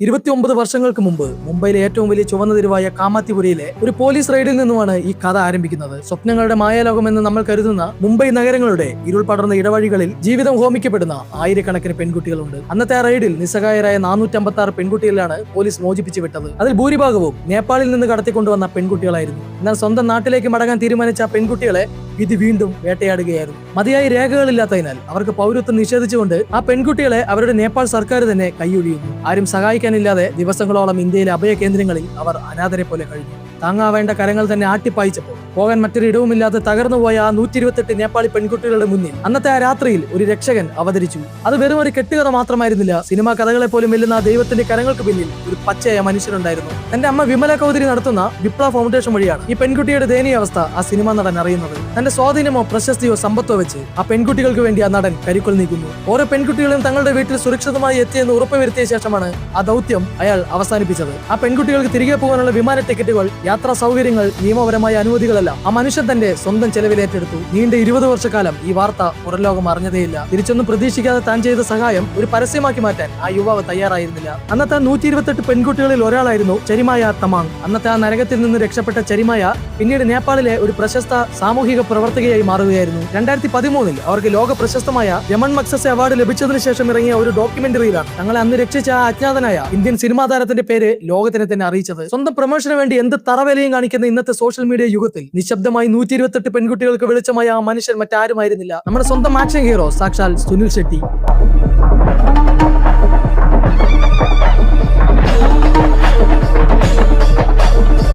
29 വർഷങ്ങൾക്ക് മുമ്പ് മുംബൈയിലെ ഏറ്റവും വലിയ ചുവന്ന തെരുവായ കാമാത്തിപുരയിലെ ഒരു പോലീസ് റെയ്ഡിൽ നിന്നുമാണ് ഈ കഥ ആരംഭിക്കുന്നത്. സ്വപ്നങ്ങളുടെ മായാലോകമെന്ന് നമ്മൾ കരുതുന്ന മുംബൈ നഗരങ്ങളുടെ ഇരുൾ പടർന്ന ഇടവഴികളിൽ ജീവിതം ഹോമിക്കപ്പെടുന്ന ആയിരക്കണക്കിന് പെൺകുട്ടികളുണ്ട്. അന്നത്തെ ആ റെയ്ഡിൽ നിസ്സഹായരായ 456 പെൺകുട്ടികളാണ് പോലീസ് മോചിപ്പിച്ചു വിട്ടത്. അതിൽ ഭൂരിഭാഗവും നേപ്പാളിൽ നിന്ന് കടത്തിക്കൊണ്ടുവന്ന പെൺകുട്ടികളായിരുന്നു. എന്നാൽ സ്വന്തം നാട്ടിലേക്ക് മടങ്ങാൻ തീരുമാനിച്ച പെൺകുട്ടികളെ വിധി വീണ്ടും വേട്ടയാടുകയായിരുന്നു. മതിയായ രേഖകളില്ലാത്തതിനാൽ അവർക്ക് പൗരത്വം നിഷേധിച്ചുകൊണ്ട് ആ പെൺകുട്ടികളെ അവരുടെ നേപ്പാൾ സർക്കാർ തന്നെ കൈയൊഴിയുന്നു. ആരും സഹായിക്കാനില്ലാതെ ദിവസങ്ങളോളം ഇന്ത്യയിലെ അഭയ കേന്ദ്രങ്ങളിൽ അവർ അനാഥരെ പോലെ കഴിഞ്ഞു. താങ്ങാവേണ്ട കരങ്ങൾ തന്നെ ആട്ടിപ്പായിച്ചപ്പോൾ പോകാൻ മറ്റൊരു ഇടവുമില്ലാതെ തകർന്നുപോയ ആ 128 നേപ്പാളി പെൺകുട്ടികളുടെ മുന്നിൽ അന്നത്തെ ആ രാത്രിയിൽ ഒരു രക്ഷകൻ അവതരിച്ചു. അത് വെറും ഒരു കെട്ടുകഥ മാത്രമായിരുന്നില്ല. സിനിമാ കഥകളെ പോലും വെല്ലുന്ന ദൈവത്തിന്റെ കരങ്ങൾക്ക് പിന്നിൽ ഒരു പച്ചയായ മനുഷ്യനുണ്ടായിരുന്നു. തന്റെ അമ്മ വിമല കൗധരി നടത്തുന്ന വിപ്ലവ ഫൗണ്ടേഷൻ വഴിയാണ് ഈ പെൺകുട്ടിയുടെ ദയനീയാവസ്ഥ ആ സിനിമാ നടൻ അറിയുന്നത്. തന്റെ സ്വാധീനമോ പ്രശസ്തിയോ സമ്പത്തോ വെച്ച് ആ പെൺകുട്ടികൾക്ക് വേണ്ടി ആ നടൻ കരിക്കൊൽ നീക്കുന്നു. ഓരോ പെൺകുട്ടികളും തങ്ങളുടെ വീട്ടിൽ സുരക്ഷിതമായി എത്തിയെന്ന് ഉറപ്പുവരുത്തിയ ശേഷമാണ് ആ ദൗത്യം അയാൾ അവസാനിപ്പിച്ചത്. ആ പെൺകുട്ടികൾക്ക് തിരികെ പോകാനുള്ള വിമാന ടിക്കറ്റുകൾ, യാത്രാ സൗകര്യങ്ങൾ, നിയമപരമായ അനുമതികളെല്ലാം ആ മനുഷ്യൻ തന്റെ സ്വന്തം ചെലവിലേറ്റെടുത്തു. നീണ്ട 20 വർഷക്കാലം ഈ വാർത്ത പുറംലോകം അറിഞ്ഞതേയില്ല. തിരിച്ചൊന്നും പ്രതീക്ഷിക്കാതെ താൻ ചെയ്ത സഹായം ഒരു പരസ്യമാക്കി മാറ്റാൻ ആ യുവാവ് തയ്യാറായിരുന്നില്ല. അന്നത്തെ 128 പെൺകുട്ടികളിൽ ഒരാളായിരുന്നു ചരിമായ തമാങ്. അന്നത്തെ ആ നരകത്തിൽ നിന്ന് രക്ഷപ്പെട്ട ചരിമായ പിന്നീട് നേപ്പാളിലെ ഒരു പ്രശസ്ത സാമൂഹിക പ്രവർത്തകയായി മാറുകയായിരുന്നു. 2013 അവർക്ക് ലോക പ്രശസ്തമായ രമൺ മക്സസെ അവാർഡ് ലഭിച്ചതിനു ശേഷം ഇറങ്ങിയ ഒരു ഡോക്യുമെന്ററിയിലാണ് തങ്ങളെ അന്ന് രക്ഷിച്ച ആ അജ്ഞാതനായ ഇന്ത്യൻ സിനിമാ താരത്തിന്റെ പേര് ലോകത്തിനെ തന്നെ അറിയിച്ചത്. സ്വന്തം പ്രൊമോഷന് വേണ്ടി എന്ത് തറവിലയും കാണിക്കുന്ന ഇന്നത്തെ സോഷ്യൽ മീഡിയ യുഗത്തിൽ നിശബ്ദമായി 128 പെൺകുട്ടികൾക്ക് വെളിച്ചമായ ആ മനുഷ്യൻ മറ്റാരുമായിരുന്നില്ല, നമ്മുടെ സ്വന്തം ആക്ഷൻ ഹീറോ സാക്ഷാൽ സുനിൽ ഷെട്ടി.